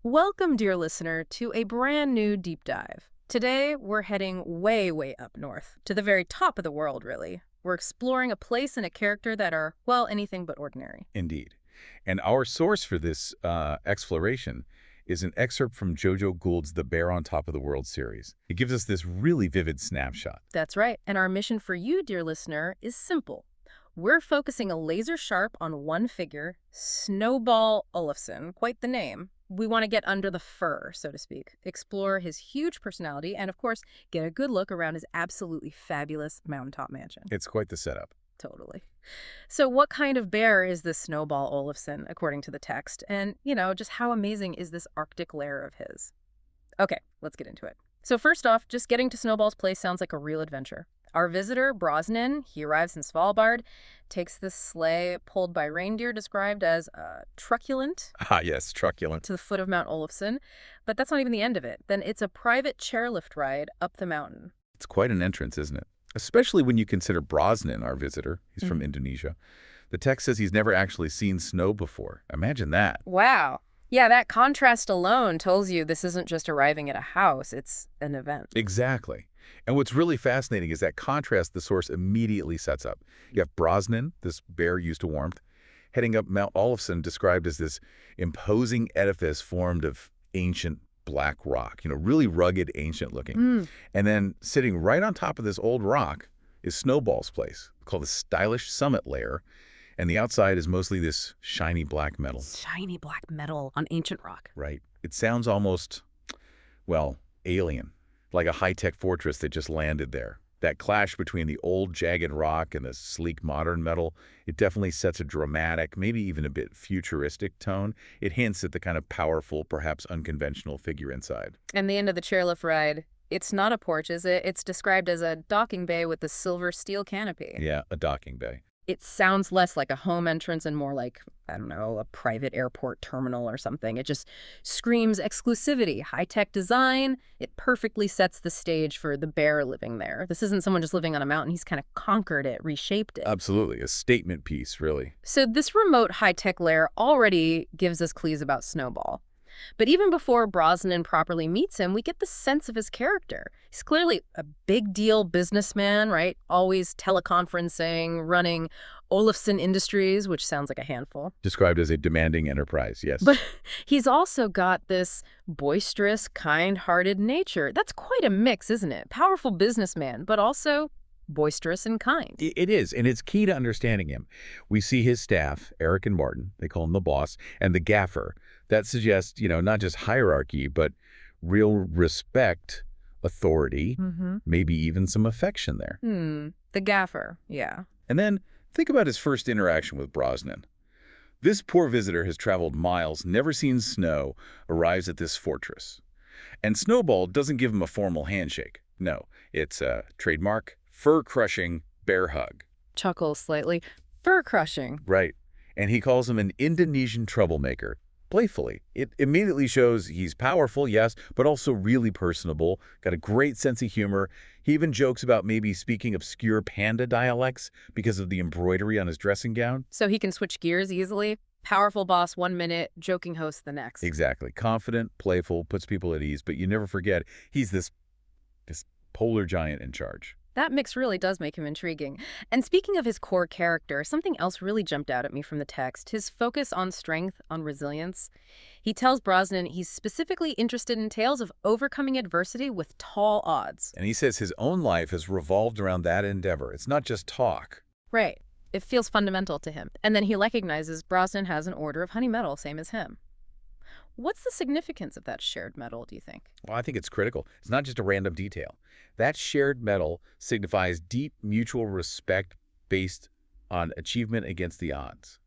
Welcome, dear listener, to a brand new deep dive. Today, we're heading way, way up north, to the very top of the world, really. We're exploring a place and a character that are, well, anything but ordinary. Indeed. And our source for this exploration is an excerpt from JoJo Gould's The Bear on Top of the World series. It gives us this really vivid snapshot. That's right. And our mission for you, dear listener, is simple. We're focusing a laser sharp on one figure, Snowball Olofsson, quite the name. We want to get under the fur, so to speak, explore his huge personality, and of course, get a good look around his absolutely fabulous mountaintop mansion. It's quite the setup. Totally. So what kind of bear is this Snowball Olofsson, according to the text? And, just how amazing is this Arctic lair of his? Okay, let's get into it. So first off, just getting to Snowball's place sounds like a real adventure. Our visitor, Brosnan, he arrives in Svalbard, takes this sleigh pulled by reindeer described as truculent. Ah, yes, truculent. To the foot of Mount Olofsson. But that's not even the end of it. Then it's a private chairlift ride up the mountain. It's quite an entrance, isn't it? Especially when you consider Brosnan, our visitor. He's from Indonesia. The text says he's never actually seen snow before. Imagine that. Wow. Yeah, that contrast alone tells you this isn't just arriving at a house, it's an event. Exactly. And what's really fascinating is that contrast the source immediately sets up. You have Brosnan, this bear used to warmth, heading up Mount Olofsson, described as this imposing edifice formed of ancient black rock, really rugged, ancient looking. And then sitting right on top of this old rock is Snowball's place, called the stylish summit layer. And the outside is mostly this shiny black metal. Shiny black metal on ancient rock. Right. It sounds almost, well, alien, like a high-tech fortress that just landed there. That clash between the old jagged rock and the sleek modern metal, it definitely sets a dramatic, maybe even a bit futuristic tone. It hints at the kind of powerful, perhaps unconventional figure inside. And the end of the chairlift ride, it's not a porch, is it? It's described as a docking bay with the silver steel canopy. Yeah, a docking bay. It sounds less like a home entrance and more like, I don't know, a private airport terminal or something. It just screams exclusivity, high-tech design. It perfectly sets the stage for the bear living there. This isn't someone just living on a mountain. He's kind of conquered it, reshaped it. Absolutely. A statement piece, really. So this remote high-tech lair already gives us clues about Snowball. But even before Brosnan properly meets him, we get the sense of his character. He's clearly a big deal businessman, right? Always teleconferencing, running Olofsson Industries, which sounds like a handful. Described as a demanding enterprise, yes. But he's also got this boisterous, kind-hearted nature. That's quite a mix, isn't it? Powerful businessman, but also boisterous and kind. It is, and it's key to understanding him. We see his staff, Eric and Martin, they call him the boss, and the gaffer. That suggests, not just hierarchy, but real respect, authority, maybe even some affection there. The gaffer, yeah. And then think about his first interaction with Brosnan. This poor visitor has traveled miles, never seen snow, arrives at this fortress. And Snowball doesn't give him a formal handshake. No, it's a trademark, fur-crushing bear hug. Chuckles slightly. Fur-crushing. Right. And he calls him an Indonesian troublemaker. Playfully. It immediately shows he's powerful, yes, but also really personable, got a great sense of humor. He even jokes about maybe speaking obscure panda dialects because of the embroidery on his dressing gown. So he can switch gears easily? Powerful boss 1 minute, joking host the next. Exactly. Confident, playful, puts people at ease, but you never forget he's this polar giant in charge. That mix really does make him intriguing. And speaking of his core character, something else really jumped out at me from the text, his focus on strength, on resilience. He tells Brosnan he's specifically interested in tales of overcoming adversity with tall odds. And he says his own life has revolved around that endeavor. It's not just talk. Right. It feels fundamental to him. And then he recognizes Brosnan has an order of honey metal, same as him. What's the significance of that shared metal, do you think? Well, I think it's critical. It's not just a random detail. That shared metal signifies deep mutual respect based on achievement against the odds.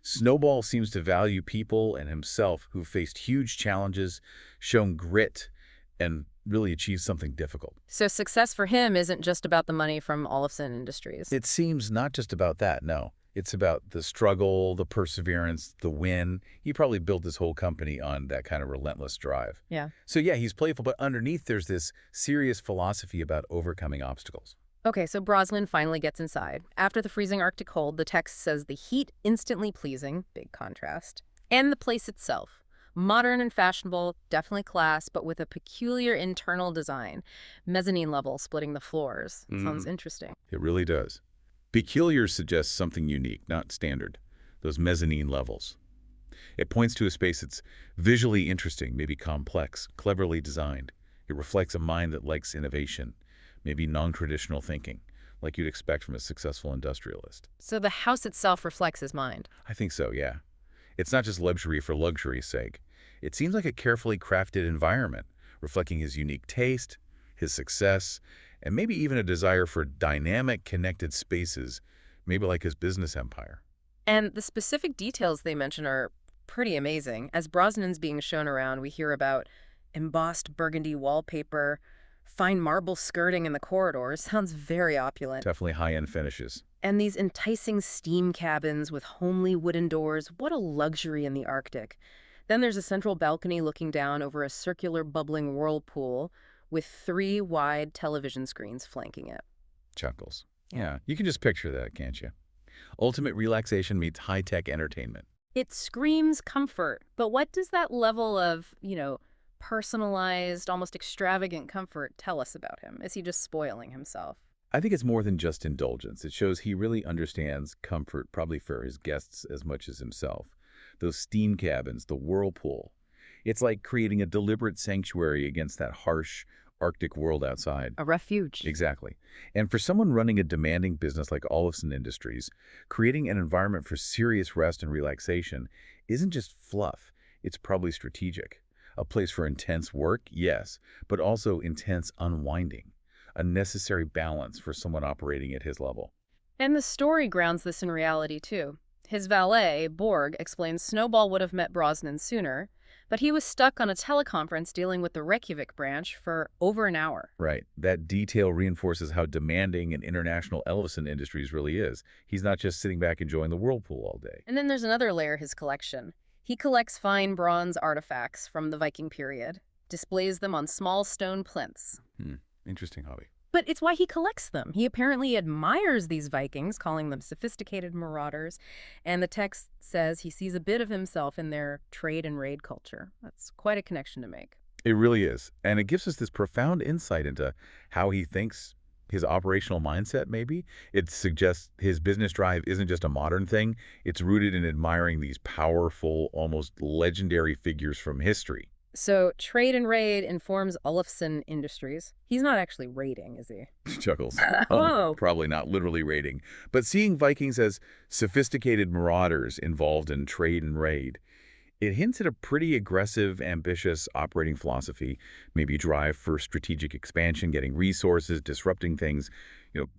Snowball seems to value people and himself who faced huge challenges, shown grit, and really achieved something difficult. So success for him isn't just about the money from Olofsson Industries. It seems not just about that, no. It's about the struggle, the perseverance, the win. He probably built his whole company on that kind of relentless drive. Yeah. So yeah, he's playful, but underneath there's this serious philosophy about overcoming obstacles. Okay, so Brosnan finally gets inside. After the freezing Arctic cold, the text says the heat instantly pleasing, big contrast, and the place itself, Modern and fashionable, definitely class, but with a peculiar internal design. Mezzanine level splitting the floors. Sounds interesting. It really does. Peculiar suggests something unique, not standard. Those mezzanine levels. It points to a space that's visually interesting, maybe complex, cleverly designed. It reflects a mind that likes innovation, maybe non-traditional thinking, like you'd expect from a successful industrialist. So the house itself reflects his mind. I think so, yeah. It's not just luxury for luxury's sake. It seems like a carefully crafted environment, reflecting his unique taste, his success, and maybe even a desire for dynamic, connected spaces, maybe like his business empire. And the specific details they mention are pretty amazing. As Brosnan's being shown around, we hear about embossed burgundy wallpaper, fine marble skirting in the corridors. Sounds very opulent. Definitely high-end finishes. And these enticing steam cabins with homely wooden doors. What a luxury in the Arctic. Then there's a central balcony looking down over a circular bubbling whirlpool with 3 wide television screens flanking it. Chuckles. Yeah, you can just picture that, can't you? Ultimate relaxation meets high-tech entertainment. It screams comfort, but what does that level of, personalized, almost extravagant comfort tell us about him? Is he just spoiling himself? I think it's more than just indulgence. It shows he really understands comfort, probably for his guests as much as himself. Those steam cabins, the whirlpool. It's like creating a deliberate sanctuary against that harsh Arctic world outside. A refuge. Exactly. And for someone running a demanding business like Olofsson Industries, creating an environment for serious rest and relaxation isn't just fluff. It's probably strategic. A place for intense work, yes, but also intense unwinding. A necessary balance for someone operating at his level. And the story grounds this in reality, too. His valet, Borg, explains Snowball would have met Brosnan sooner, but he was stuck on a teleconference dealing with the Reykjavik branch for over an hour. Right. That detail reinforces how demanding and international Olofsson Industries really is. He's not just sitting back enjoying the whirlpool all day. And then there's another layer, his collection. He collects fine bronze artifacts from the Viking period, displays them on small stone plinths. Interesting hobby. But it's why he collects them. He apparently admires these Vikings, calling them sophisticated marauders, and the text says he sees a bit of himself in their trade and raid culture. That's quite a connection to make. It really is. And it gives us this profound insight into how he thinks, his operational mindset, maybe. It suggests his business drive isn't just a modern thing. It's rooted in admiring these powerful, almost legendary figures from history. So trade and raid informs Olofsson Industries. He's not actually raiding, is he? Chuckles. Whoa. Probably not literally raiding. But seeing Vikings as sophisticated marauders involved in trade and raid, it hints at a pretty aggressive, ambitious operating philosophy, maybe drive for strategic expansion, getting resources, disrupting things,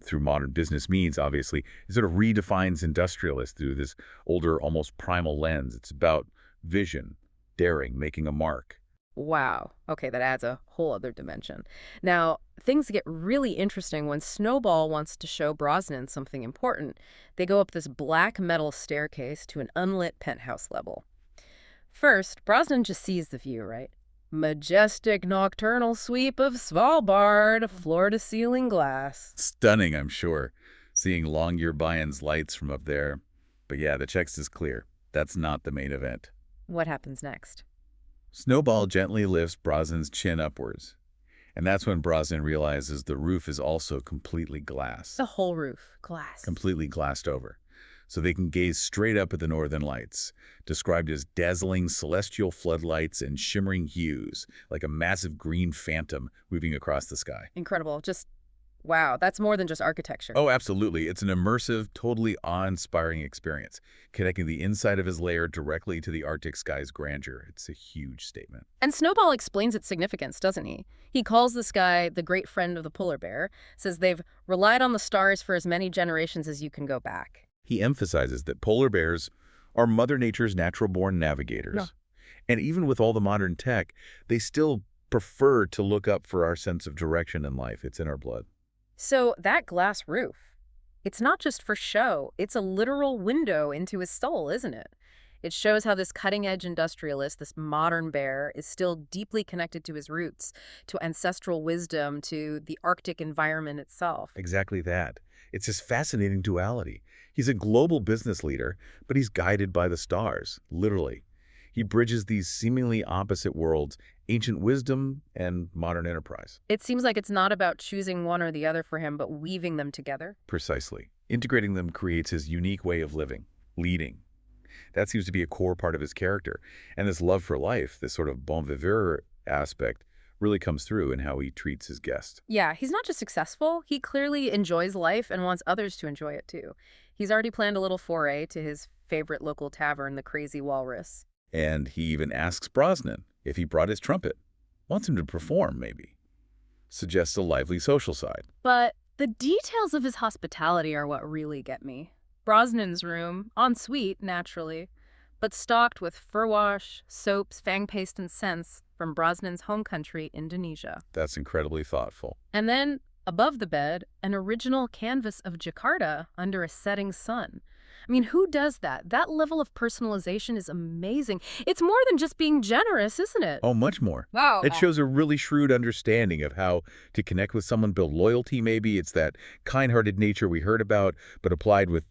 through modern business means, obviously. It sort of redefines industrialists through this older, almost primal lens. It's about vision, daring, making a mark. Wow. Okay, that adds a whole other dimension. Now, things get really interesting when Snowball wants to show Brosnan something important. They go up this black metal staircase to an unlit penthouse level. First, Brosnan just sees the view, right? Majestic nocturnal sweep of Svalbard, floor-to-ceiling glass. Stunning, I'm sure, seeing Longyearbyens lights from up there. But yeah, the text is clear. That's not the main event. What happens next? Snowball gently lifts Brosnan's chin upwards. And that's when Brosnan realizes the roof is also completely glass. The whole roof, glass. Completely glassed over. So they can gaze straight up at the northern lights, described as dazzling celestial floodlights and shimmering hues, like a massive green phantom moving across the sky. Incredible. Just, wow, that's more than just architecture. Oh, absolutely. It's an immersive, totally awe-inspiring experience, connecting the inside of his lair directly to the Arctic sky's grandeur. It's a huge statement. And Snowball explains its significance, doesn't he? He calls the sky the great friend of the polar bear, says they've relied on the stars for as many generations as you can go back. He emphasizes that polar bears are Mother Nature's natural-born navigators. Yeah. And even with all the modern tech, they still prefer to look up for our sense of direction in life. It's in our blood. So that glass roof, it's not just for show. It's a literal window into his soul, isn't it? It shows how this cutting-edge industrialist, this modern bear, is still deeply connected to his roots, to ancestral wisdom, to the Arctic environment itself. Exactly that. It's this fascinating duality. He's a global business leader, but he's guided by the stars, literally. He bridges these seemingly opposite worlds, ancient wisdom and modern enterprise. It seems like it's not about choosing one or the other for him, but weaving them together. Precisely. Integrating them creates his unique way of living, leading. That seems to be a core part of his character. And this love for life, this sort of bon vivre aspect, really comes through in how he treats his guests. Yeah, he's not just successful, he clearly enjoys life and wants others to enjoy it too. He's already planned a little foray to his favorite local tavern, the Crazy Walrus. And he even asks Brosnan if he brought his trumpet. Wants him to perform, maybe. Suggests a lively social side. But the details of his hospitality are what really get me. Brosnan's room, en suite, naturally, but stocked with fur wash, soaps, fang paste, and scents from Brosnan's home country, Indonesia. That's incredibly thoughtful. And then, above the bed, an original canvas of Jakarta under a setting sun. I mean, who does that? That level of personalization is amazing. It's more than just being generous, isn't it? Oh, much more. Wow. It shows a really shrewd understanding of how to connect with someone, build loyalty maybe. It's that kind-hearted nature we heard about, but applied with,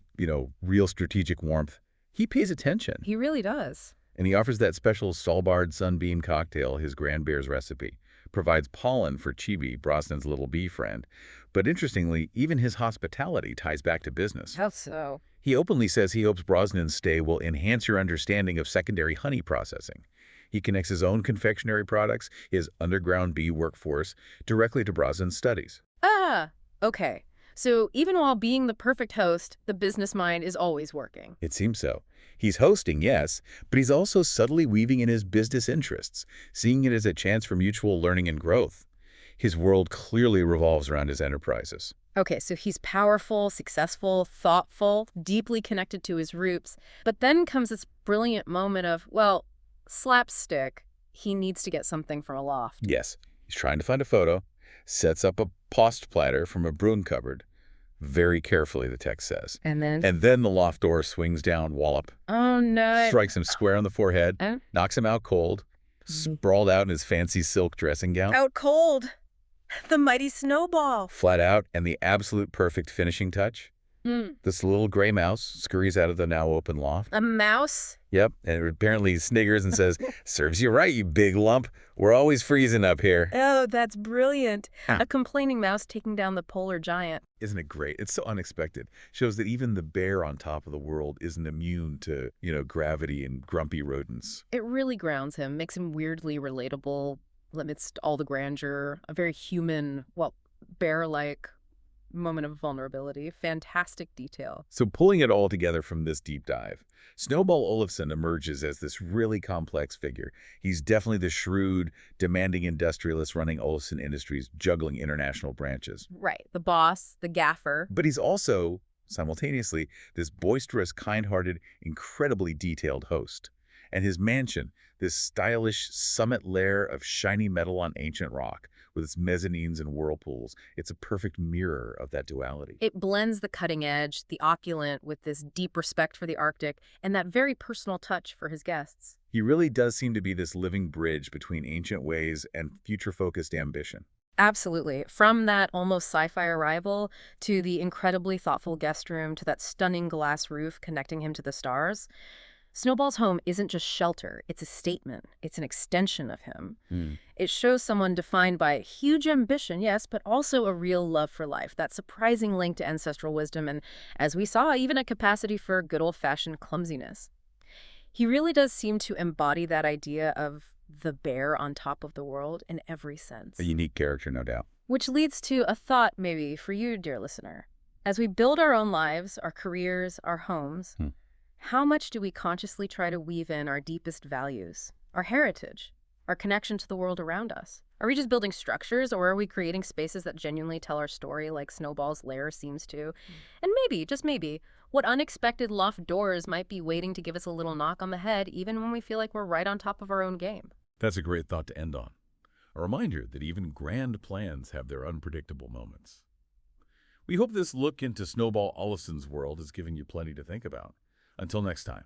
real strategic warmth. He pays attention. He really does. And he offers that special Svalbard Sunbeam cocktail, his Grand Bear's recipe. Provides pollen for Chibi, Brosnan's little bee friend. But interestingly, even his hospitality ties back to business. How so? He openly says he hopes Brosnan's stay will enhance your understanding of secondary honey processing. He connects his own confectionery products, his underground bee workforce, directly to Brosnan's studies. Ah, okay. So even while being the perfect host, the business mind is always working. It seems so. He's hosting, yes, but he's also subtly weaving in his business interests, seeing it as a chance for mutual learning and growth. His world clearly revolves around his enterprises. Okay, so he's powerful, successful, thoughtful, deeply connected to his roots. But then comes this brilliant moment of, well, slapstick. He needs to get something from a loft. Yes, he's trying to find a photo, sets up a post platter from a broom cupboard. Very carefully, the text says. And then the loft door swings down, wallop. Oh, no. Strikes him square on the forehead, knocks him out cold, sprawled out in his fancy silk dressing gown. Out cold. The mighty Snowball. Flat out, and the absolute perfect finishing touch. This little gray mouse scurries out of the now open loft. A mouse? Yep, and it apparently sniggers and says, "Serves you right, you big lump. We're always freezing up here." Oh, that's brilliant. A complaining mouse taking down the polar giant. Isn't it great? It's so unexpected. Shows that even the bear on top of the world isn't immune to, gravity and grumpy rodents. It really grounds him, makes him weirdly relatable amidst all the grandeur. A very human, bear-like moment of vulnerability. Fantastic detail. So pulling it all together from this deep dive, Snowball Olofsson emerges as this really complex figure. He's definitely the shrewd, demanding industrialist running Olofsson Industries, juggling international branches. Right. The boss, the gaffer. But he's also, simultaneously, this boisterous, kind-hearted, incredibly detailed host. And his mansion, this stylish summit lair of shiny metal on ancient rock, with its mezzanines and whirlpools, it's a perfect mirror of that duality. It blends the cutting edge, the opulent, with this deep respect for the Arctic, and that very personal touch for his guests. He really does seem to be this living bridge between ancient ways and future-focused ambition. Absolutely. From that almost sci-fi arrival to the incredibly thoughtful guest room to that stunning glass roof connecting him to the stars, Snowball's home isn't just shelter, it's a statement. It's an extension of him. It shows someone defined by huge ambition, yes, but also a real love for life, that surprising link to ancestral wisdom, and as we saw, even a capacity for good old-fashioned clumsiness. He really does seem to embody that idea of the bear on top of the world in every sense. A unique character, no doubt. Which leads to a thought maybe for you, dear listener. As we build our own lives, our careers, our homes, how much do we consciously try to weave in our deepest values, our heritage, our connection to the world around us? Are we just building structures, or are we creating spaces that genuinely tell our story like Snowball's lair seems to? And maybe, just maybe, what unexpected loft doors might be waiting to give us a little knock on the head even when we feel like we're right on top of our own game? That's a great thought to end on. A reminder that even grand plans have their unpredictable moments. We hope this look into Snowball Olofsson's world has given you plenty to think about. Until next time.